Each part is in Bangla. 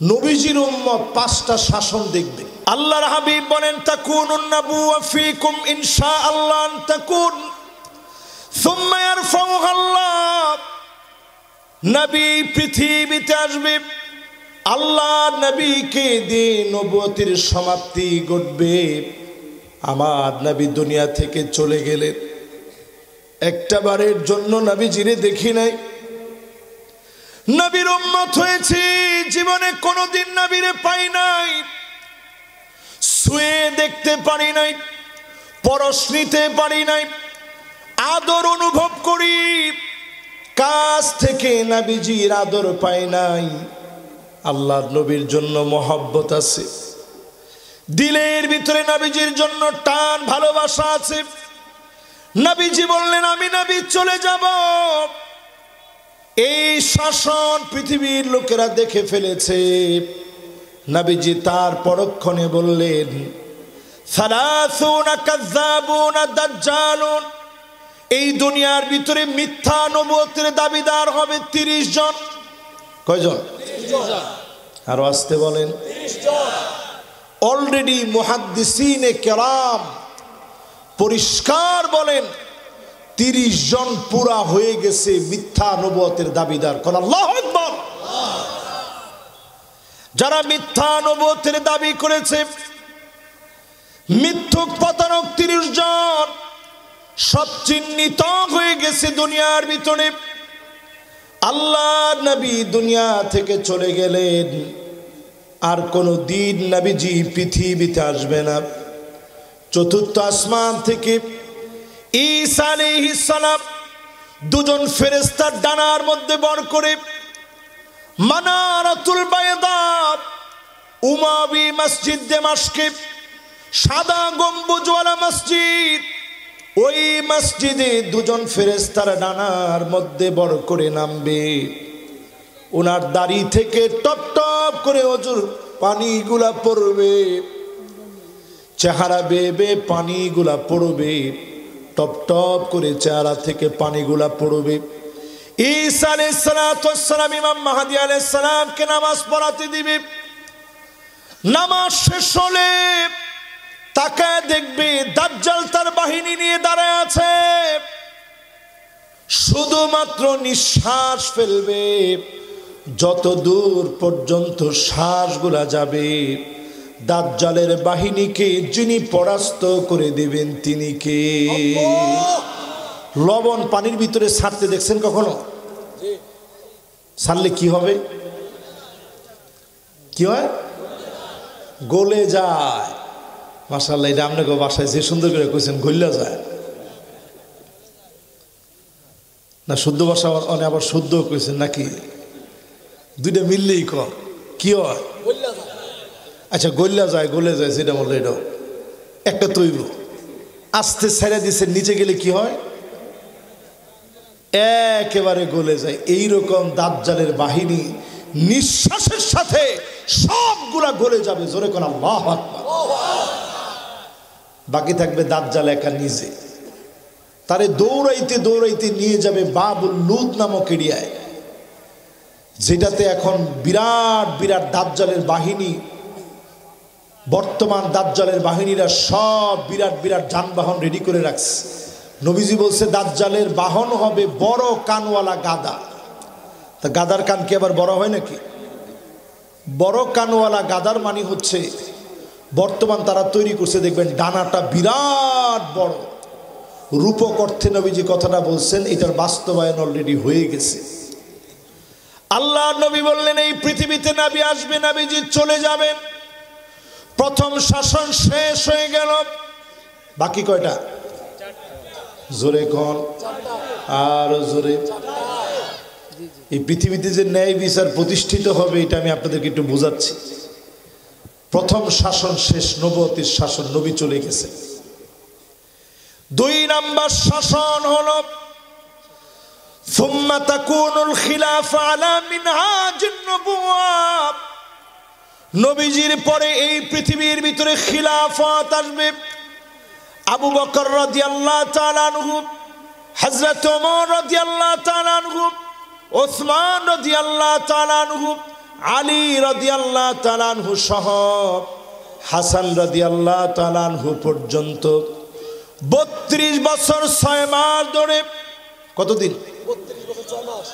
নবীজির উম্মত পাঁচটা শাসন দেখবে। আল্লাহর হাবিব বলেন তাকুনুন নাবুওয়া ফীকুম ইনশাআল্লাহ আন তাকুন সুম্মা ইয়ারফাউহা আল্লাহ। নবী পৃথিবীতে আসবে, আল্লাহ নবীকে দিয়ে নবুয়তের সমাপ্তি ঘটবে। আমার নবী দুনিয়া থেকে চলে গেলেন, একটা বারের জন্য নবীজিরে দেখি নাই। নবীর উম্মত হয়েছে, জীবনে কোনোদিন নবীরে পাই নাই, ছুঁয়ে দেখতে পারি নাই, পরশ নিতে পারি নাই, আদর অনুভব করি, কাছ থেকে নবীজির আদর পাই নাই। আল্লাহর নবীর জন্য মহব্বত আছে, দিলের ভিতরে নবীজির জন্য টান ভালোবাসা আছে। নবীজি বললেন আমি নবী চলে যাব। এই শাসন পৃথিবীর লোকেরা দেখে ফেলেছে। নবীজি তার পরক্ষণে বললেন সালাসুনা কাযাবুনা দাজ্জালুন, এই দুনিয়ার ভিতরে মিথ্যা নবুয়তের দাবিদার হবে 30 জন। কয়জন? 30 জন। আরো আসতে বলেন 30 জন। অলরেডি মুহাদ্দিসিনে কেরাম পরিষ্কার বলেন 30 জন পুরা হয়ে গেছে মিথ্যা নবুয়তের দাবিদার। কোন আল্লাহু আকবার। যারা মিথ্যা নবুয়তের দাবি করেছে, মিথ্যুক প্রতারক 30 জন সব চিহ্নিত হয়ে গেছে দুনিয়ার ভিতরে। আল্লাহ নবী দুনিয়া থেকে চলে গেলেন, আর কোনো দিন নবীজি পৃথিবীতে আসবে না। চতুর্থ আসমান থেকে ঈসা আলাইহিস সালাম দুজন ফেরেশতার ডানার মধ্যে বর করে মানারাতুল বায়দা উমাবি মসজিদ দামেস্কে, সাদা গম্বুজওয়ালা মসজিদ, ওই মসজিদে দুজন ফেরেশতার ডানার মধ্যে বর করে নামবে। ওনার দাড়ি থেকে টপ টপ করে অজুর পানিগুলা পড়বে, চেহারা বেয়ে পানিগুলা পড়বে, টপ টপ করে চেহারা থেকে পানিগুলা পড়বে। ঈসা আলাইহিস সালাম ইমাম মাহদী আলাইহিস সালামকে নামাজ পড়াতে দিবে। নামাজ শেষ হলে তাকায় দেখবে দাজ্জাল তার বাহিনী নিয়ে দাঁড়ায় আছে। শুধুমাত্র নিঃশ্বাস ফেলবে, যত দূর পর্যন্ত শ্বাসগুলা যাবে, দাজ্জালের বাহিনীকে যিনি পরাস্ত করে দেবেন তিনি কে? লবণ পানির ভিতরে ছাড়তে দেখছেন কখনো? ছাড়লে কি হবে? কি হয়? গলে যায়। মাশাআল্লাহ, এটা আপনাকে বাসায় যে সুন্দর করে কইছেন, গইলা যায় না? শুদ্ধ ভাষা অনেক আবার শুদ্ধ কইছেন নাকি? দুইটা মিললেই কর কি হয়? আচ্ছা, গইলা যায়, গলে যায়, যেটা বললো এটাও একটা তৈব। আস্তে ছেড়ে দিছে, নিচে গেলে কি হয়? একেবারে গলে যায়। এইরকম দাজ্জালের বাহিনী নিঃশ্বাসের সাথে সবগুলা গলে যাবে। জোরে কোন আল্লাহু আকবার। বাকি থাকবে দাজ্জাল একা নিজে। তারে দৌড়াইতে দৌড়াইতে নিয়ে যাবে বাবুল লুদ নামক এরিয়ায়, যেটাতে এখন বিরাট বিরাট দাজ্জালের বাহিনী, বর্তমান দাজ্জালের বাহিনীরা সব বিরাট বিরাট যানবাহন রেডি করে রাখছে। নবীজি বলছে দাজ্জালের বাহন হবে বড় কানওয়ালা গাদা। তা গাদার কান কি আবার বড় হয় নাকি? বড় কানওয়ালা গাদার মানে হচ্ছে বর্তমান তারা তৈরি করছে, দেখবেন ডানাটা বিরাট বড়। রূপক অর্থে নবীজি কথাটা বলছেন, এটার বাস্তবায়ন অলরেডি হয়ে গেছে। আল্লাহ নবী বললেন এই পৃথিবীতে নবী আসবে, নবীজি চলে যাবেন। প্রথম শাসন শেষ হয়ে গেল, বাকি কয়টা? জোরে কোন, আর জোরে। এই পৃথিবীতে যে ন্যায় বিচার প্রতিষ্ঠিত হবে, এটা আমি আপনাদেরকে একটু বোঝাচ্ছি। প্রথম শাসন শেষ, নবুয়তের শাসন, নবী চলে গেছে। 2 নাম্বার শাসন হলো সুম্মা তাকুনুল খিলাফা আলা মিনহাজিন নবুওয়া। নবীজির পরে এই পৃথিবীর ভিতরে খিলাফত আসবে। আবু বকর রাদিয়াল্লাহু তাআলা আনহু, হযরত ওমর রাদিয়াল্লাহু তাআলা আনহু, ওসমান রাদিয়াল্লাহু তাআলা আনহু, আলী রাদিয়াল্লাহু তাআলা আনহু সহ হাসান রাদিয়াল্লাহু তাআলা আনহু পর্যন্ত 32 বছর 6 মাস ধরে, কতদিন? 32 বছর 6 মাস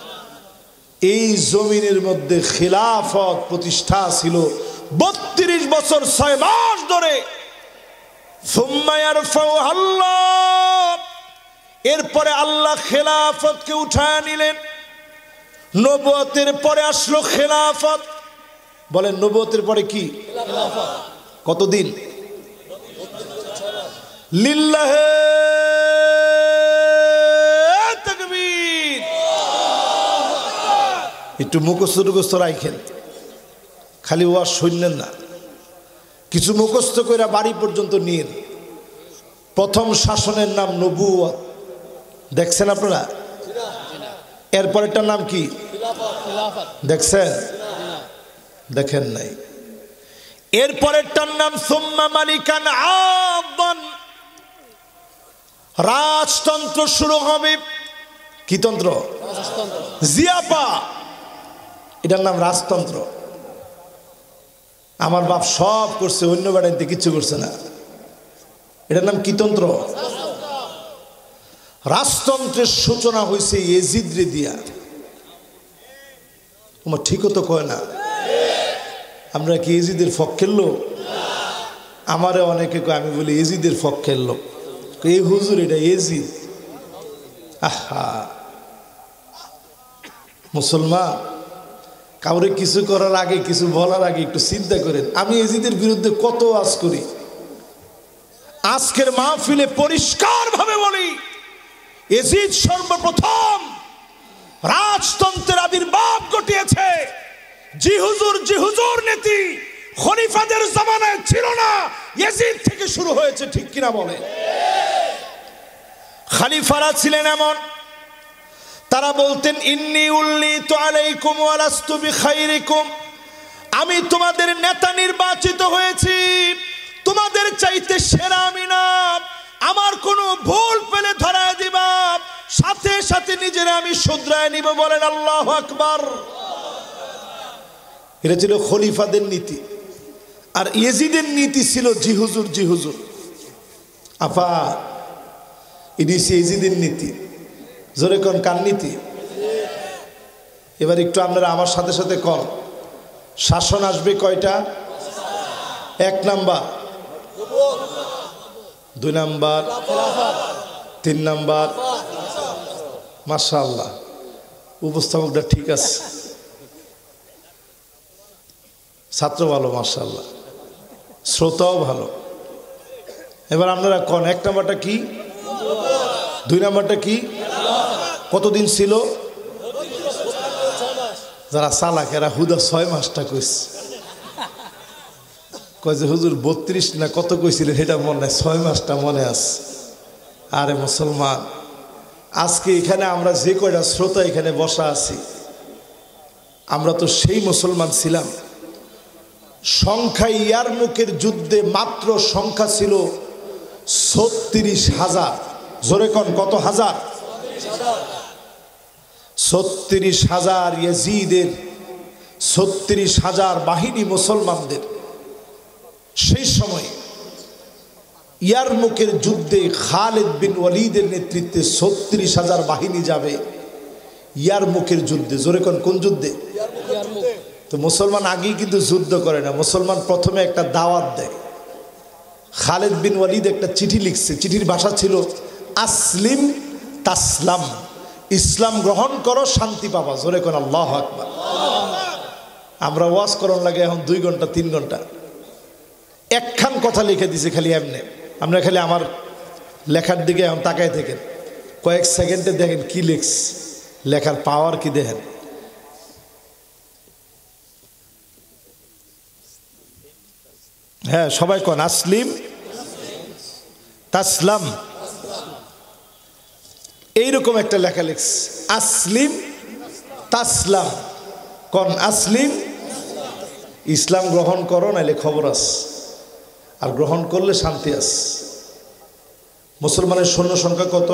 এই জমিনের মধ্যে খিলাফত প্রতিষ্ঠা ছিল 32 বছর 6 মাস ধরে। সুম্মা ইয়ারফাউহা আল্লাহ, এরপরে আল্লাহ খেলাফতকে উঠায় নিলেন। নবুয়তের পরে আসলো খেলাফত। বলেন নবুয়তের পরে কি? খেলাফত। কতদিন? লিল্লাহে তাকবীর। একটু মুখস্থ রাখেন, খালি ওয়াজ শুনলেন না, কিছু মুখস্থ করে বাড়ি পর্যন্ত নিয়ে। প্রথম শাসনের নাম নবুয়ত, দেখছেন আপনারা? এরপরেরটার নাম কি? দেখছেন? দেখেন নাই। এরপরেরটার নাম সুম্মা মালিকান আদান, রাজতন্ত্র শুরু হবে। কি তন্ত্র? জিয়াপা, এটার নাম রাজতন্ত্র। আমার বাপ সব করছে, অন্য বাড়িতে কিচ্ছু করছে না। এটার নাম কি তন্ত্র? রাজতন্ত্রের সূচনা হয়েছে ইয়েজিদ রে দিয়া। তোমার ঠিকও তো কয় না। আমরা কি ইয়েজিদের পক্ষের লোক? আমারে অনেকে কয়, আমি বলি ইয়েজিদের পক্ষের লোক। এই হুজুর এটা ইয়েজিদ। আহা, মুসলমান কাউরে কিছু করার আগে, কিছু বলার আগে একটু চিন্তা করেন। আমি ইয়েজিদের বিরুদ্ধে কত ওয়াজ করি, আজকের মাহফিলে পরিষ্কার ভাবে বলি, ইয়েজিদ সর্বপ্রথম রাজতন্ত্রের আবির্ভাব ঘটিয়েছে। জি হুজুর নীতি খলিফাদের জামানায় ছিল না, ইয়েজিদ থেকে শুরু হয়েছে। ঠিক কিনা বলে? খলিফারা ছিলেন এমন, তারা বলতেন ইন্নী উল্লিতু আলাইকুম ওয়া লাস্তু বিখাইরিকুম, আমি তোমাদের নেতা নির্বাচিত হয়েছি, তোমাদের চাইতে সেরা আমি না। আমার কোনো ভুল পেলে ধরায় দিবা, সাথে সাথে নিজেরা আমি শুধরায় নিব। বলেন আল্লাহু আকবার। এটা ছিল খলিফাদের নীতি। আর ইয়েজিদের নীতি ছিল জি হুজুর। আপা, এটি ইয়েজিদের নীতি। জোরে কোন কার নীতি? এবার একটু আপনারা আমার সাথে সাথে কর। শাসন আসবে কয়টা? 1 নাম্বার, 2 নাম্বার, 3 নাম্বার। মাশাআল্লাহ, উপস্থাপকটা ঠিক আছে, ছাত্র ভালো, মাশাআল্লাহ, শ্রোতাও ভালো। এবার আপনারা কোন 1 নাম্বারটা কি, 2 নাম্বারটা কি, কতদিন ছিল? যারা চালাক এরা হুদা 6 মাসটা কইছে। কয় যে হুজুর 32 না কত কইছিলেন, সেটা মনে নাই, 6 মাসটা মনে আছে। আরে মুসলমান, আজকে এখানে আমরা যে কয়টা শ্রোতা এখানে বসা আছি, আমরা তো সেই মুসলমান ছিলাম। সংখ্যা ইয়ারমুকের যুদ্ধে মাত্র সংখ্যা ছিল 36,000। জোরে কোন কত হাজার? 36,000 ইয়েজিদের, 36,000 বাহিনী মুসলমানদের। সেই সময় ইয়ারমুকের যুদ্ধে খালিদ বিন ওয়ালিদের নেতৃত্বে 36,000 বাহিনী যাবে ইয়ারমুকের যুদ্ধে। জোরে কোন যুদ্ধে? তো মুসলমান আগেই কিন্তু যুদ্ধ করে না, মুসলমান প্রথমে একটা দাওয়াত দেয়। খালিদ বিন ওয়ালিদ একটা চিঠি লিখছে, চিঠির ভাষা ছিল আসলিম তাসলাম, ইসলাম গ্রহণ করো শান্তি পাবা। জোরে কোন আল্লাহু আকবার। আমরা ওয়াজ করন লাগে এখন 2 ঘন্টা 3 ঘন্টা, একখান কথা লিখে দিছে খালি এমনি। আমরা খালি আমার লেখার দিকে এখন তাকায় থাকেন, কয়েক সেকেন্ডে দেখেন কি লিখস, লেখার পাওয়ার কি দেখেন। হ্যাঁ, সবাই কোন আসলিম তাসলাম, এইরকম একটা লেখা লিখস, আসলিম তাসলাম। কোন আসলিম, ইসলাম গ্রহণ করো, নাইলে খবর আস, আর গ্রহণ করলে শান্তি আস। মুসলমানের সৈন্য সংখ্যা কত?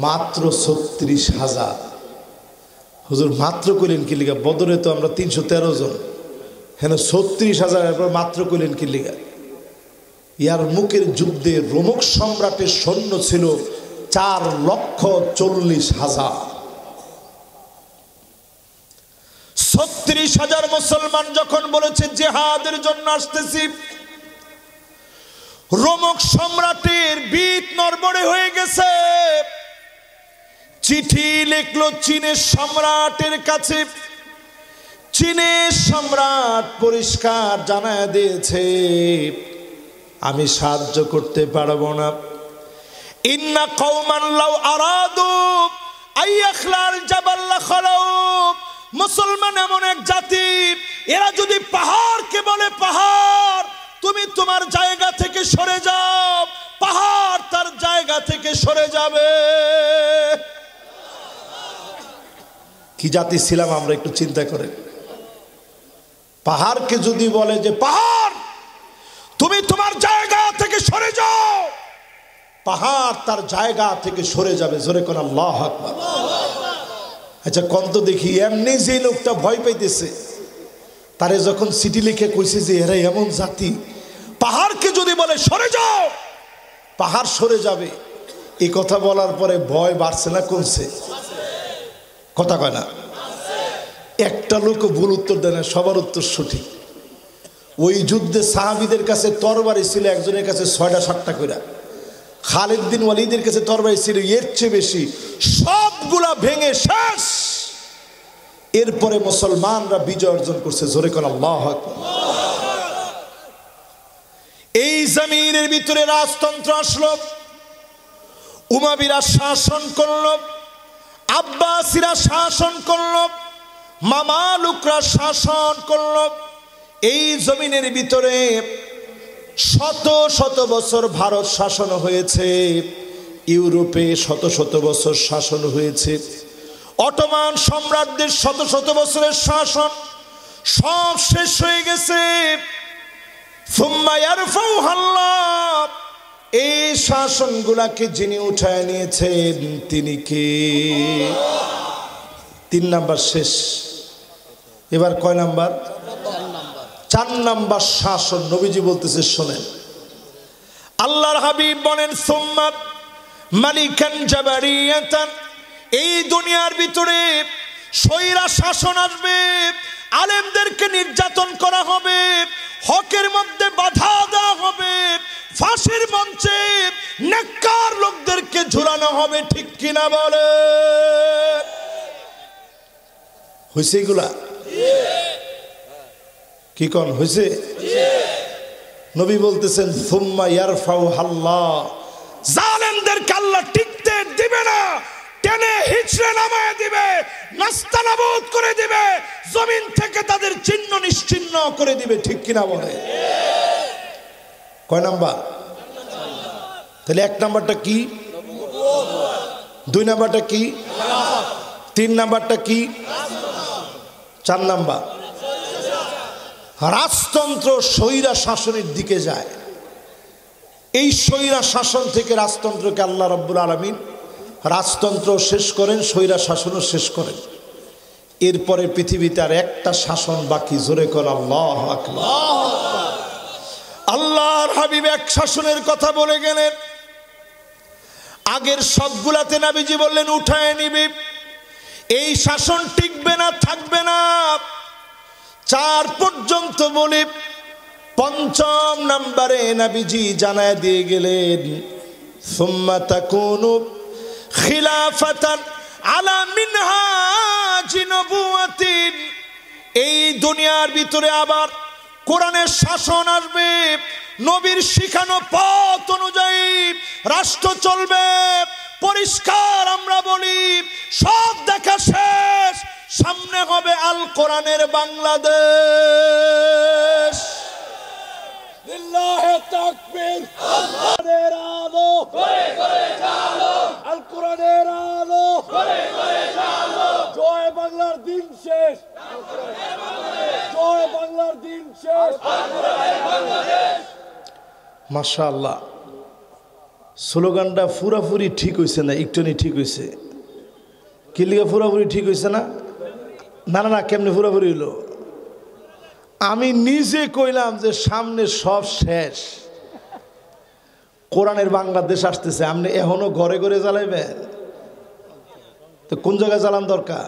মাত্র 36,000। হুজুর মাত্র কইলেন কি লিগা? বদরে তো আমরা 313 জন, হ্যাঁ 36,000 এরপর মাত্র কইলেন কি লিগা? ইয়ার মুখের যুদ্ধে রোমক সম্রাটের সৈন্য ছিল 4,40,000। 36,000 মুসলমান যখন বলেছে জিহাদের জন্য আসতেছি, রোমক সম্রাটের বিট নড়বড়ে হয়ে গেছে। চিঠি লিখলো চীনের সম্রাটের কাছে। চীনের সম্রাট পরিষ্কার জানায় দিয়েছে, আমি সাহায্য করতে পারবো না। ইন্না কওমান লাউ আরাদু আইয়াখলাল জাবাল লাখালাউ। মুসলমান এমন এক জাতি, এরা যদি পাহাড়কে বলে পাহাড় তুমি তোমার জায়গা থেকে সরে যাও, পাহাড় তার জায়গা থেকে সরে যাবে। কি জাতি ছিলাম আমরা একটু চিন্তা করেন। পাহাড়কে যদি বলে যে পাহাড় তুমি তোমার জায়গা থেকে সরে যাও, পাহাড় তার জায়গা থেকে সরে যাবে। জোরে কোন আল্লাহু আকবার। আচ্ছা কোন তো দেখি, এমনি যে লোকটা ভয় পাইতেছে তারে যখন চিঠি লিখে কইছে যে এরা এমন জাতি, পাহাড়কে যদি বলে সরে যাও পাহাড় সরে যাবে, এই কথা বলার পরে ভয় বাড়ছে না কমছে? কথা কয় না? একটা লোক ভুল উত্তর দেয় না, সবার উত্তর সঠিক। ওই যুদ্ধে সাহাবীদের কাছে তরবারি ছিল একজনের কাছে 6টা 7টা করে, খালিদ বিন ওয়ালিদের কাছে তরবারি ছিল এর চেয়ে বেশি, সবগুলা ভেঙে শেষ। এরপরে মুসলমানরা বিজয় অর্জন করছে। জোরে কোন আল্লাহু আকবার। এই জমিনের ভিতরে রাজতন্ত্র আসলো, উমাবিরা শাসন করলো, আব্বাসীরা শাসন করলো, মামালুকরা শাসন করলো। এই জমিনের ভিতরে শত শত বছর ভারত শাসন হয়েছে, ইউরোপে শত শত বছর শাসন হয়েছে, অটোমান সম্রাটদের শত শত বছরের শাসন সব শেষ হয়ে গেছে। এই শাসনগুলাকে যিনি উঠায় নিয়েছেন তিনি কে? 3 নাম্বার শেষ। এবার কয় নাম্বার? 4 নাম্বার শাসন। নবীজি বলতেছে শোনেন, আল্লাহর হাবিব বলেন সুম্মা মালিকান জাবারিয়াতান। এই দুনিয়ার ভিতরে স্বৈরা শাসন আসবে, আলেমদেরকে নির্যাতন করা হবে, হকের মধ্যে বাধা দেওয়া হবে, ফাঁসির মঞ্চে নেককার লোকদেরকে ঝুলানো হবে। ঠিক কিনা বলে? হয়েছে এগুলা? কি কোন হয়েছে? নবী বলতেছেন সুম্মা ইয়ারফাউ আল্লাহ, জালেমদেরকে আল্লাহ টিকতে দিবে না, টেনে হিচড়ে নামায় দিবে, নাস্তানাবুদ করে দিবে, জমিন থেকে তাদের চিহ্ন নিশ্চিহ্ন করে দিবে। ঠিক কিনা বলে? কয় নাম্বার? তাহলে 1 নাম্বারটা কি? 2 নাম্বারটা কি? 3 নাম্বারটা কি? 4 নাম্বার রাজতন্ত্র স্বৈরা শাসনের দিকে যায়। এই স্বৈরা শাসন থেকে রাজতন্ত্রকে আল্লাহ রাব্বুল আলামিন রাজতন্ত্র শেষ করেন, স্বৈরা শাসনও শেষ করেন। এরপরে পৃথিবীতে আর একটা শাসন বাকি। জোরে কর আল্লাহু আকবার। আল্লাহর হাবিব এক শাসনের কথা বলে গেলেন, আগের সবগুলাতে নবীজি বললেন উঠায় নিবি, এই শাসন টিকবে না, থাকবে না। 4 পর্যন্ত বলে 5ম নম্বরে নবীজি জানায় দিয়ে গেলেন সুম্মা তাকুনু খিলাফাতান আলা মিনহাজি নবুওয়াতিন। এই দুনিয়ার ভিতরে আবার কোরআনের শাসন আসবে, নবীর শিখানো পথ অনুযায়ী রাষ্ট্র চলবে। পরিষ্কার আমরা বলি, সব দেখা শেষ, সামনে হবে আল কোরআনের বাংলাদেশ। লিল্লাহি তাকবীর। আল্লাহর আলো করে করে চালো, আল কোরআনের আলো করে করে চালো। জয় বাংলার দিন শেষ, জয় বাংলার দিন শেষ, আল কোরআনের বাংলাদেশ। মাশাআল্লাহ, স্লোগানটা পুরাপুরি ঠিক হয়েছে না? একটুনি ঠিক হয়েছে। কি লিগা পুরাপুরি ঠিক হয়েছে না? না না না, কেমনে পুরোপুরি হইল? আমি নিজে কইলাম যে সামনে সব শেষ, কোরআনের বাংলাদেশ আসতেছে, আপনি এখনো ঘরে ঘরে জ্বালাইবেন? তো কোন জায়গায় জ্বালান দরকার?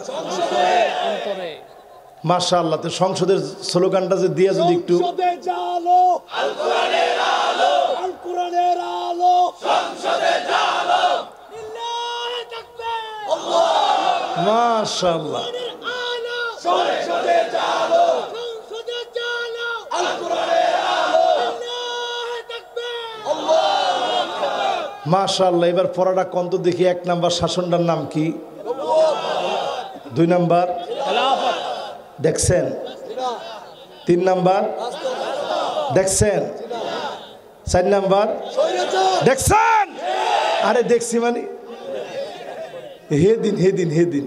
মাশাআল্লাহ। তো সংসদের স্লোগানটা যে দিয়ে যদি একটু সংসদে জালো আল কোরআনের আলো, আল কোরআনের আলো সংসদে জালো, লিল্লাহি তাকবীর, আল্লাহ মাশাআল্লাহ। আলো সংসদে জালো, সংসদে জালো আল কোরআনের আলো, লিল্লাহি তাকবীর, আল্লাহ মাশাআল্লাহ। এবার পড়াটা কত দেখি। 1 নাম্বার শাসনটার নাম কি? 2 নাম্বার খেলাফত, দেখছেন? 3 নাম্বার দেখছেন? 4 নাম্বার দেখছেন? আরে দেখছি মানে হে দিন।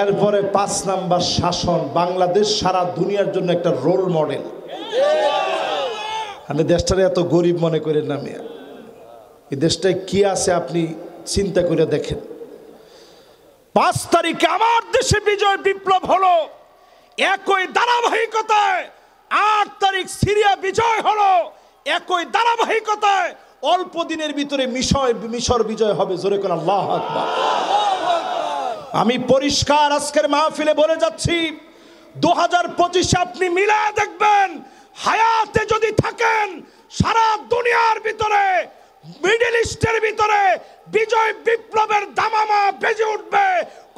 এরপরে 5 নাম্বার শাসন। বাংলাদেশ সারা দুনিয়ার জন্য একটা রোল মডেল। আপনি দেশটারে এত গরিব মনে করেন না মিয়া, এই দেশটায় কি আছে আপনি চিন্তা করে দেখেন। 5 তারিখে আমার দেশে বিজয় বিপ্লব হলো, একই ধারাবাহিকতায় 8 তারিখ সিরিয়া বিজয় হলো, একই ধারাবাহিকতায় অল্প দিনের ভিতরে মিশর বিজয় হবে। জোরে কোন আল্লাহু আকবার। আমি পরিষ্কার আজকের মাহফিলে বলে যাচ্ছি, 2025 আপনি মিলা দেখবেন, হায়াতে যদি থাকেন সারা দুনিয়ার ভিতরে, মিডল ইস্টের ভিতরে বিজয় বিপ্লবের দামামা বেজে উঠবে।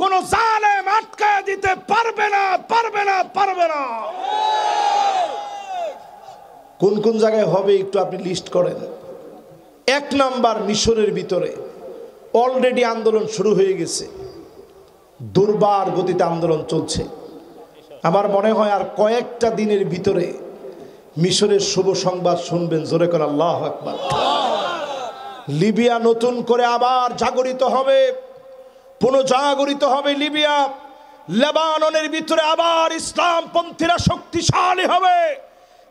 কোন জালেম আটকায় দিতে পারবে না। কোন কোন জায়গায় হবে একটু আপনি লিস্ট করেন। 1 নাম্বার মিশরের ভিতরে অলরেডি আন্দোলন শুরু হয়ে গেছে, দুর্বার গতিতে আন্দোলন চলছে। আমার মনে হয় আর কয়েকটা দিনের ভিতরে মিশরের শুভ সংবাদ শুনবেন। জোরে করে আল্লাহু আকবার। লিবিয়া নতুন করে আবার জাগরিত হবে, পুনঃজাগরিত হবে লিবিয়া। লেবাননের ভিতরে আবার ইসলামপন্থীরা শক্তিশালী হবে,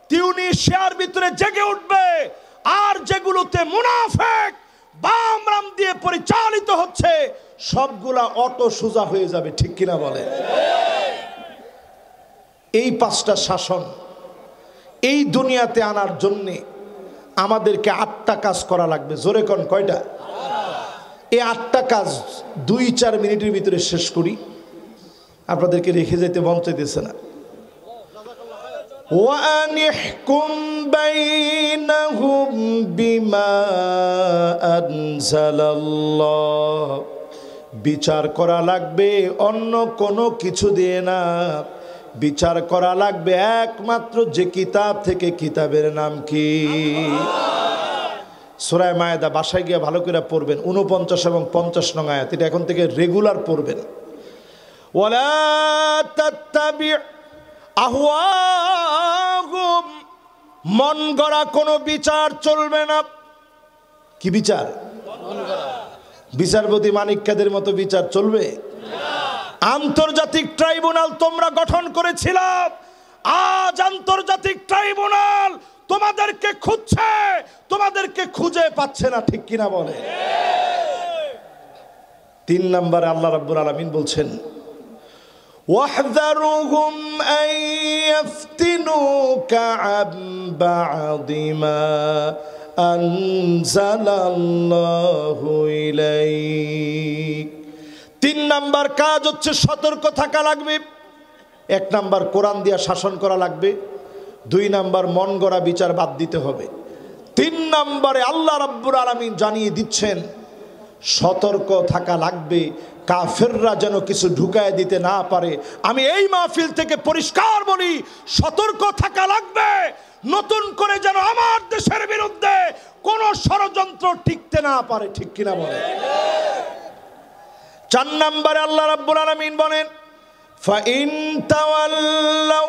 তিউনিসিয়ার ভিতরে জেগে উঠবে। আর যেগুলোতে মুনাফিক বামরাম দিয়ে পরিচালিত হচ্ছে সবগুলা অটো সোজা হয়ে যাবে। ঠিক কিনা বলে? এই 5টা শাসন এই দুনিয়াতে আনার জন্যে আমাদেরকে 8টা কাজ করা লাগবে। জোরে কোন কয়টা? এই 8টা কাজ 2-4 মিনিটের ভিতরে শেষ করি, আপনাদেরকে রেখে যেতে মন চাইতেছে না। ওয়ানিহকুম বাইনাহুম বিমা আনজালাল্লাহ, বিচার করা লাগবে অন্য কোনো কিছু দিয়ে না, বিচার করা লাগবে একমাত্র যে কিতাব থেকে। কিতাবের নাম কি? সূরা মায়েদা। বাসায় গিয়ে ভালো করে পড়বেন, 49 এবং 50 নং আয়াত। এটা এখন থেকে রেগুলার পড়বেন। ওয়ালা তাত্তাবি আহওয়াহুম, মন গড়া কোনো বিচার চলবে না। কি বিচার? বিচারপতি মানিক কাদের মতো বিচার চলবে? আন্তর্জাতিক ট্রাইব্যুনাল তোমরা গঠন করেছিলে, আজ আন্তর্জাতিক ট্রাইব্যুনাল তোমাদেরকে খুঁজছে, তোমাদেরকে খুঁজে পাচ্ছে না। ঠিক কিনা বলে? 3 নম্বরে আল্লাহ রাব্বুল আলামিন বলছেন, ওয়াহযারুহুম আন ইফতিনুকা আন বা'দি মা আনজালাল্লাহু ইলাইক। 3 নাম্বার কাজ হচ্ছে সতর্ক থাকা লাগবে। 1 নাম্বার কোরআন দিয়া শাসন করা লাগবে, 2 নাম্বার মন গড়া বিচার বাদ দিতে হবে, 3 নাম্বারে আল্লাহ রাব্বুল আলামিন জানিয়ে দিচ্ছেন সতর্ক থাকা লাগবে, কাফেররা যেন কিছু ঢুকায় দিতে না পারে। আমি এই মাহফিল থেকে পরিষ্কার বলি, সতর্ক থাকা লাগবে নতুন করে যেন আমার দেশের বিরুদ্ধে কোন ষড়যন্ত্র টিকতে না পারে। ঠিক কিনা বলে? 4 নম্বরে আল্লাহ রাব্বুল আলামিন বলেন, ফাইন তাওয়াল্লাউ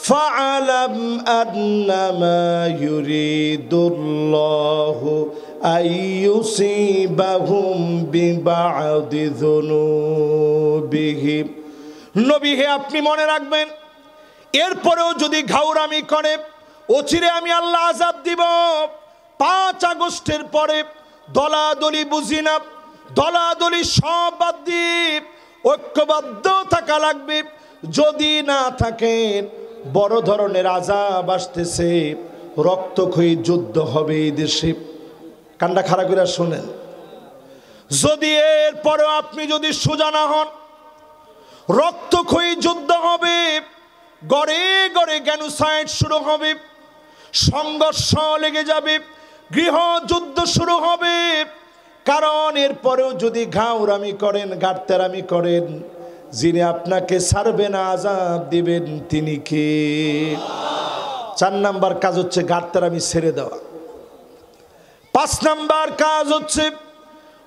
ফাআলাম আন্নামা ইউরিদুল্লাহু আইয়ুসিবাহুম বিবাদি যুনুবিহিম। নবী হে, আপনি মনে রাখবেন, এরপরেও যদি ঘাউরামি করে অচিরে আমি আল্লাহ আযাব দিব। 5 আগস্টের পরে দলাদলি বুঝি না, দলাদলি সব বাদ দিয়ে ঐক্যবদ্ধ থাকা লাগবে। যদি না থাকেন বড় ধরনের আযাব আসতেছে, রক্তক্ষয়ী যুদ্ধ হবে এই দেশে। কান্ডা খাড়া করে শোনেন, যদি এরপরেও আপনি যদি সোজা না হন, রক্তক্ষয়ী যুদ্ধ হবে, গড়ে গড়ে জেনোসাইড শুরু হবে, সংঘর্ষ লেগে যাবে, গৃহযুদ্ধ শুরু হবে। কারণ এরপরেও যদি ঘাউরামি করেন, গাড়তেরামি করেন, যিনি আপনাকে ছাড়বে না, আযাব দিবেন তিনি কে? 4 নাম্বার কাজ হচ্ছে গাড়তেরামি ছেড়ে দেওয়া। 5 নাম্বার কাজ হচ্ছে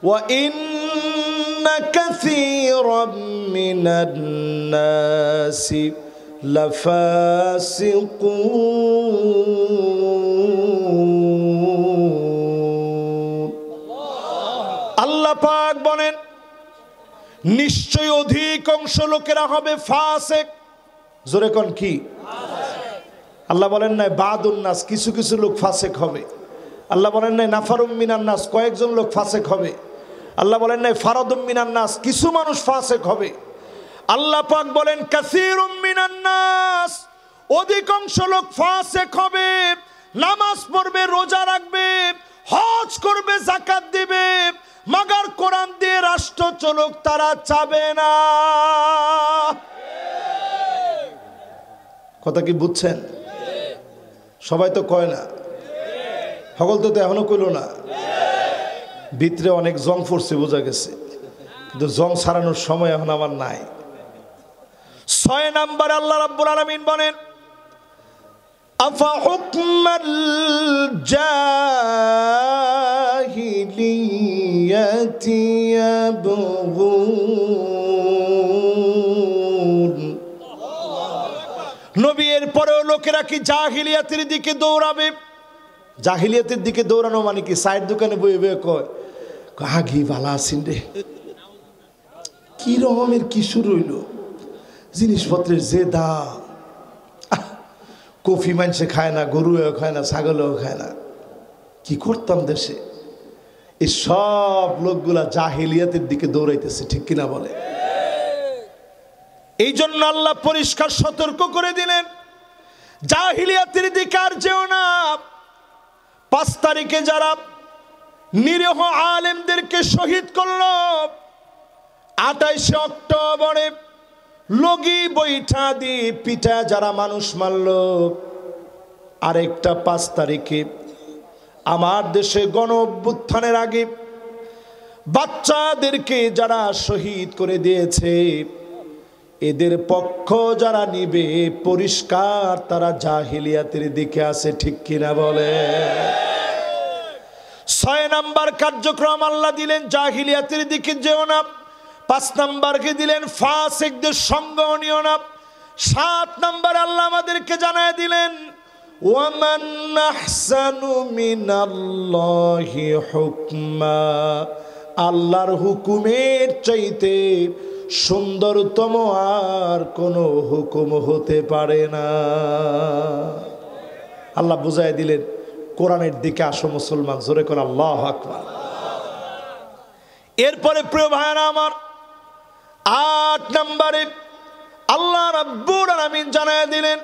ওয়া ইন্না কাসীরাম মিনান নাসি লাফাসিকুন। আল্লাহ পাক বলেন, নিশ্চয় অধিকাংশ লোকেরা হবে ফাসিক। জোরে কোন কি? আল্লাহ বলেন নাই বাদুন নাস, কিছু কিছু লোক ফাসিক হবে। আল্লাহ বলেন নাই নাফারুম মিনান নাস, কয়েকজন লোক ফাসিক হবে। আল্লাহ বলেন নাই ফারাদুম মিনান নাস, কিছু মানুষ ফাসিক হবে। আল্লাহ পাক বলেন কাসীরুম মিনান নাস, অধিকাংশ লোক ফাসিক হবে। নামাজ পড়বে, রোজা রাখবে, হজ করবে, যাকাত দিবে, মাগার কোরআন দিয়ে রাষ্ট্র চলুক তারা চাবে না। কথা কি বুঝছেন? সবাই তো কয় না, সকল তো এখনো কইল না। ভিতরে অনেক জং পড়ছে বোঝা গেছে, কিন্তু জং ছাড়ানোর সময় এখন আমার নাই। 6 নাম্বার আল্লাহ রাব্বুল আলামিন বলেন আফা হুকমাল জাহিলিয়াতি ইয়াবগুন। নবী এর পরেও লোকেরা কি জাহিলিয়াতের দিকে দৌড়াবে? জাহিলিয়াতের দিকে দৌড়ানো মানে কি? সাইড দোকানে বয়ে বয়ে কয় আগি ভালো আছেন রে, কি রকমের কি শুরু হইল, জিনিসপত্রের যে দাম, কফি মানুষে খায় না, গরুও খায় না, ছাগলও খায় না, কি করতাম দেশে। এই সব লোকগুলা জাহিলিয়াতের দিকে দৌড়াইতেছে, ঠিক কিনা বলে? এই জন্য আল্লাহ পরিষ্কার সতর্ক করে দিলেন, জাহিলিয়াতের দিকে আর যেও না। 5 তারিখে যারা নিরীহ আলেমদেরকে শহীদ করলো, 28 অক্টোবরে লগি বৈঠা দিয়ে পিঠা যারা মানুষ মারল, আরেকটা 5 তারিখে আমার দেশে গণ অভ্যুত্থানের আগে বাচ্চাদেরকে যারা শহীদ করে দিয়েছে, এদের পক্ষ যারা নিবে পরিষ্কার তারা জাহিলিয়াতের দিকে আছে, ঠিক কিনা বলে? 6 নাম্বার কার্যক্রম আল্লাহ দিলেন জাহিলিয়াতের দিকে যেও না। 5 নাম্বারকে দিলেন ফাসিকদের সঙ্গ নিও না। 7 নাম্বার আল্লাহ আমাদেরকে জানায় দিলেন ওয়ামান আহসানু মিনাল্লাহি হুকমা, আল্লাহর হুকুমের চাইতে সুন্দরতম আর কোনো হুকুম হতে পারে না। আল্লাহ বুঝাই দিলেন কোরআনের দিকে আসো মুসলমান, জোরে করে আল্লাহু আকবার। এরপরে প্রিয় ভাইরা আমার 8 নম্বরে আল্লাহ রাব্বুল আলামিন জানায় দিলেন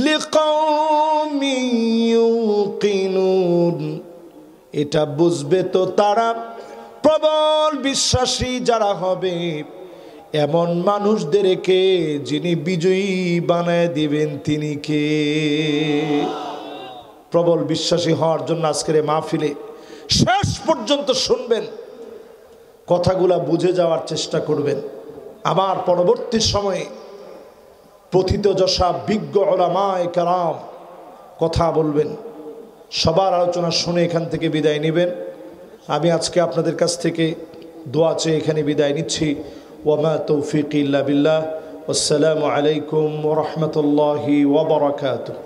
লিকাউমি ইউকিনুন, এটা বুঝবে তো তারা, প্রবল বিশ্বাসী যারা হবে, এমন মানুষদেরকে যিনি বিজয়ী বানায় দিবেন তিনি কে? প্রবল বিশ্বাসী হওয়ার জন্য আজকের মাহফিলে শেষ পর্যন্ত শুনবেন, কথাগুলা বুঝে যাওয়ার চেষ্টা করবেন। আমার পরবর্তী সময়ে প্রথিতযশা বিজ্ঞ উলামায়ে কেরাম কথা বলবেন, সবার আলোচনা শুনে এখান থেকে বিদায় নেবেন। আমি আজকে আপনাদের কাছ থেকে দোয়া চেয়ে এখানে বিদায় নিচ্ছি। ওয়ামা তৌফিক ইল্লা বিল্লাহ। আসসালামু আলাইকুম ওয়া রাহমাতুল্লাহি ওয়া বারাকাতুহু।